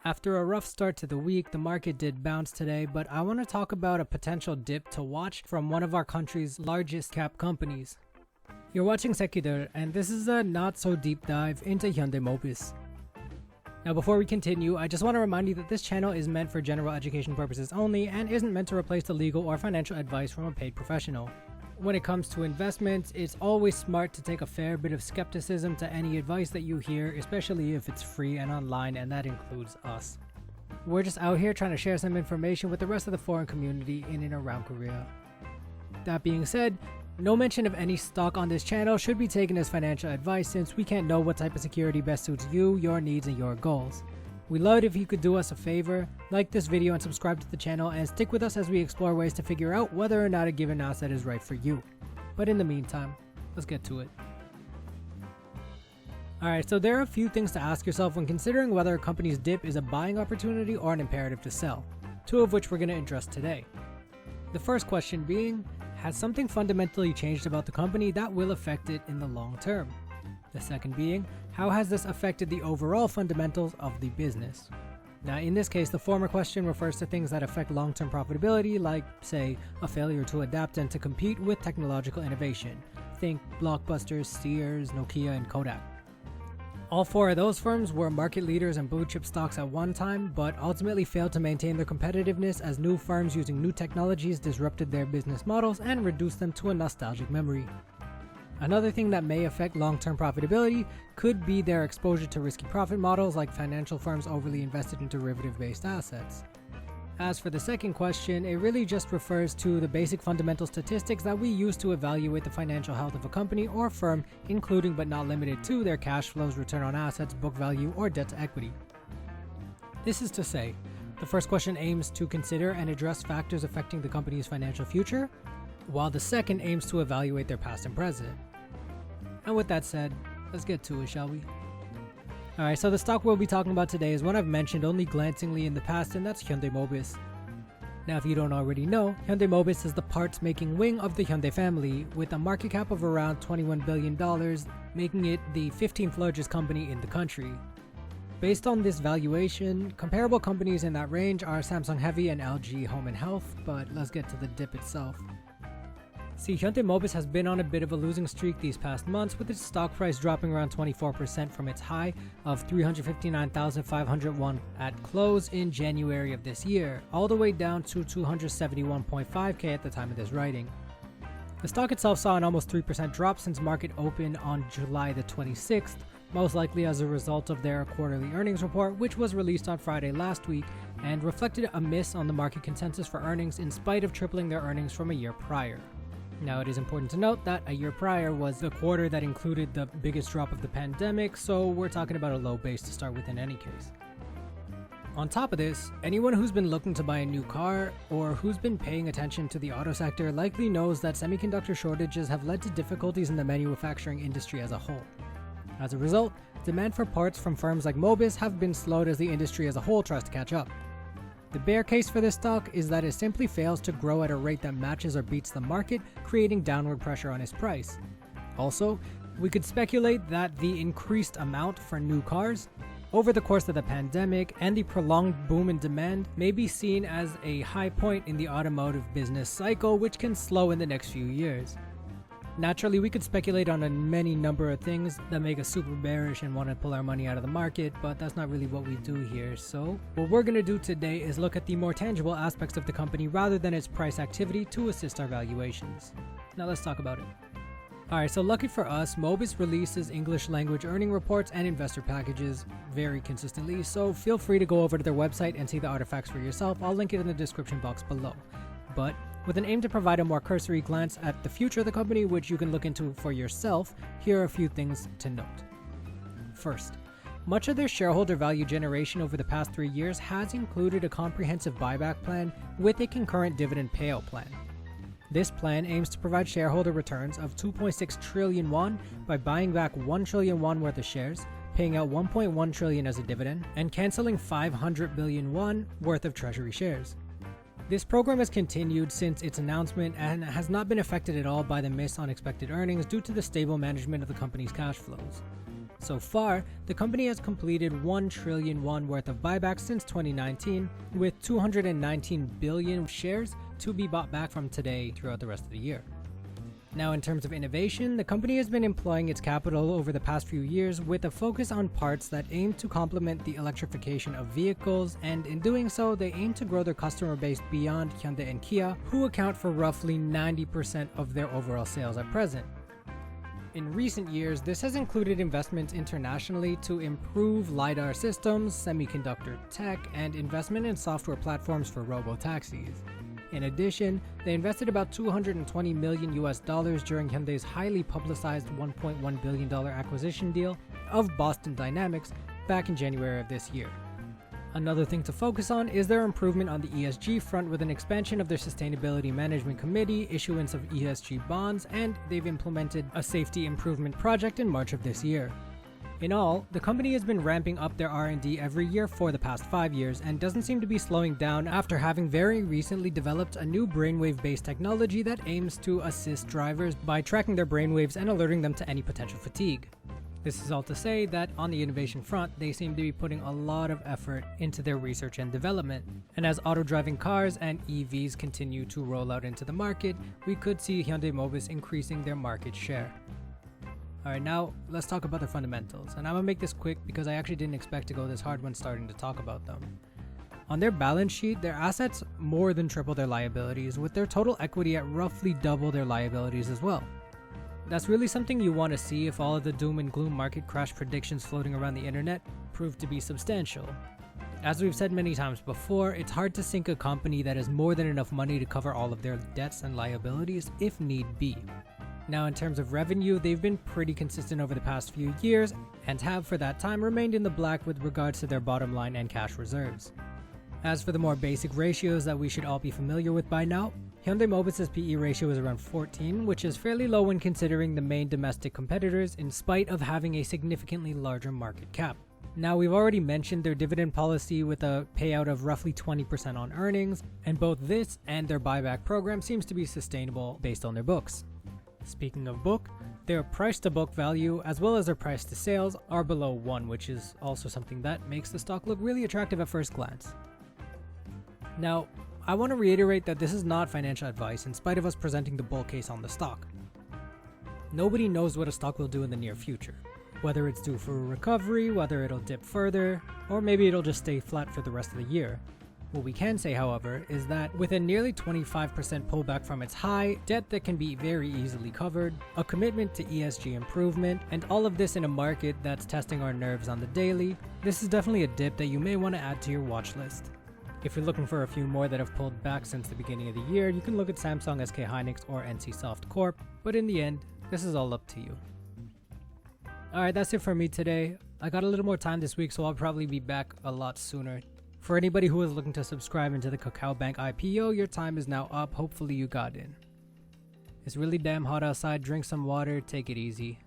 After a rough start to the week, the market did bounce today, but I want to talk about a potential dip to watch from one of our country's largest cap companies. You're watching Secular, and this is a not so deep dive into Hyundai Mobis. Now before we continue, I just want to remind you that this channel is meant for general education purposes only and isn't meant to replace the legal or financial advice from a paid professional. When it comes to investments, it's always smart to take a fair bit of skepticism to any advice that you hear, especially if it's free and online, and that includes us. We're just out here trying to share some information with the rest of the foreign community in and around Korea. That being said, no mention of any stock on this channel should be taken as financial advice since we can't know what type of security best suits you, your needs, and your goals. We'd love it if you could do us a favor, like this video and subscribe to the channel, and stick with us as we explore ways to figure out whether or not a given asset is right for you. But in the meantime, let's get to it. Alright, so there are a few things to ask yourself when considering whether a company's dip is a buying opportunity or an imperative to sell, two of which we're going to address today. The first question being, has something fundamentally changed about the company that will affect it in the long term? The second being, how has this affected the overall fundamentals of the business? Now in this case, the former question refers to things that affect long-term profitability, like, say, a failure to adapt and to compete with technological innovation. Think Blockbuster, Sears, Nokia, and Kodak. All four of those firms were market leaders and blue chip stocks at one time, but ultimately failed to maintain their competitiveness as new firms using new technologies disrupted their business models and reduced them to a nostalgic memory. Another thing that may affect long-term profitability could be their exposure to risky profit models like financial firms overly invested in derivative-based assets. As for the second question, it really just refers to the basic fundamental statistics that we use to evaluate the financial health of a company or firm, including but not limited to their cash flows, return on assets, book value, or debt to equity. This is to say, the first question aims to consider and address factors affecting the company's financial future, while the second aims to evaluate their past and present. And with that said, let's get to it, shall we? Alright, so the stock we'll be talking about today is one I've mentioned only glancingly in the past, and that's Hyundai Mobis. Now if you don't already know, Hyundai Mobis is the parts-making wing of the Hyundai family, with a market cap of around $21 billion, making it the 15th largest company in the country. Based on this valuation, comparable companies in that range are Samsung Heavy and LG Home and Health, but let's get to the dip itself. See, Hyundai Mobis has been on a bit of a losing streak these past months, with its stock price dropping around 24% from its high of 359,500 won at close in January of this year, all the way down to 271.5k at the time of this writing. The stock itself saw an almost 3% drop since market open on July the 26th, most likely as a result of their quarterly earnings report, which was released on Friday last week and reflected a miss on the market consensus for earnings in spite of tripling their earnings from a year prior. Now it is important to note that a year prior was the quarter that included the biggest drop of the pandemic, so we're talking about a low base to start with in any case. On top of this, anyone who's been looking to buy a new car or who's been paying attention to the auto sector likely knows that semiconductor shortages have led to difficulties in the manufacturing industry as a whole. As a result, demand for parts from firms like Mobis have been slowed as the industry as a whole tries to catch up. The bear case for this stock is that it simply fails to grow at a rate that matches or beats the market, creating downward pressure on its price. Also, we could speculate that the increased amount for new cars over the course of the pandemic and the prolonged boom in demand may be seen as a high point in the automotive business cycle, which can slow in the next few years. Naturally, we could speculate on a many number of things that make us super bearish and want to pull our money out of the market, but that's not really what we do here. So what we're going to do today is look at the more tangible aspects of the company rather than its price activity to assist our valuations. Now let's talk about it. Alright, so lucky for us, Mobis releases English language earning reports and investor packages very consistently, so feel free to go over to their website and see the artifacts for yourself. I'll link it in the description box below. But with an aim to provide a more cursory glance at the future of the company, which you can look into for yourself, here are a few things to note. First, much of their shareholder value generation over the past 3 years has included a comprehensive buyback plan with a concurrent dividend payout plan. This plan aims to provide shareholder returns of 2.6 trillion won by buying back 1 trillion won worth of shares, paying out 1.1 trillion as a dividend, and canceling 500 billion won worth of treasury shares. This program has continued since its announcement and has not been affected at all by the miss on expected earnings due to the stable management of the company's cash flows. So far, the company has completed 1 trillion won worth of buybacks since 2019, with 219 billion shares to be bought back from today throughout the rest of the year. Now, in terms of innovation, the company has been employing its capital over the past few years with a focus on parts that aim to complement the electrification of vehicles, and in doing so, they aim to grow their customer base beyond Hyundai and Kia, who account for roughly 90% of their overall sales at present. In recent years, this has included investments internationally to improve LiDAR systems, semiconductor tech, and investment in software platforms for robo-taxis. In addition, they invested about $220 million during Hyundai's highly publicized $1.1 billion acquisition deal of Boston Dynamics back in January of this year. Another thing to focus on is their improvement on the ESG front with an expansion of their Sustainability Management Committee, issuance of ESG bonds, and they've implemented a safety improvement project in March of this year. In all, the company has been ramping up their R&D every year for the past 5 years and doesn't seem to be slowing down after having very recently developed a new brainwave-based technology that aims to assist drivers by tracking their brainwaves and alerting them to any potential fatigue. This is all to say that on the innovation front, they seem to be putting a lot of effort into their research and development. And as auto-driving cars and EVs continue to roll out into the market, we could see Hyundai Mobis increasing their market share. Alright, now let's talk about their fundamentals, and I'm gonna make this quick because I actually didn't expect to go this hard when starting to talk about them. On their balance sheet, their assets more than triple their liabilities, with their total equity at roughly double their liabilities as well. That's really something you want to see if all of the doom and gloom market crash predictions floating around the internet prove to be substantial. As we've said many times before, it's hard to sink a company that has more than enough money to cover all of their debts and liabilities if need be. Now, in terms of revenue, they've been pretty consistent over the past few years and have for that time remained in the black with regards to their bottom line and cash reserves. As for the more basic ratios that we should all be familiar with by now, Hyundai Mobis' PE ratio is around 14, which is fairly low when considering the main domestic competitors in spite of having a significantly larger market cap. Now, we've already mentioned their dividend policy with a payout of roughly 20% on earnings, and both this and their buyback program seems to be sustainable based on their books. Speaking of book, their price to book value as well as their price to sales are below 1, which is also something that makes the stock look really attractive at first glance. Now, I want to reiterate that this is not financial advice in spite of us presenting the bull case on the stock. Nobody knows what a stock will do in the near future, whether it's due for a recovery, whether it'll dip further, or maybe it'll just stay flat for the rest of the year. What we can say, however, is that with a nearly 25% pullback from its high, debt that can be very easily covered, a commitment to ESG improvement, and all of this in a market that's testing our nerves on the daily, this is definitely a dip that you may want to add to your watch list. If you're looking for a few more that have pulled back since the beginning of the year, you can look at Samsung, SK Hynix, or NCSoft Corp, but in the end, this is all up to you. Alright, that's it for me today. I got a little more time this week, so I'll probably be back a lot sooner. For anybody who is looking to subscribe into the KakaoBank IPO, your time is now up. Hopefully you got in. It's really damn hot outside. Drink some water. Take it easy.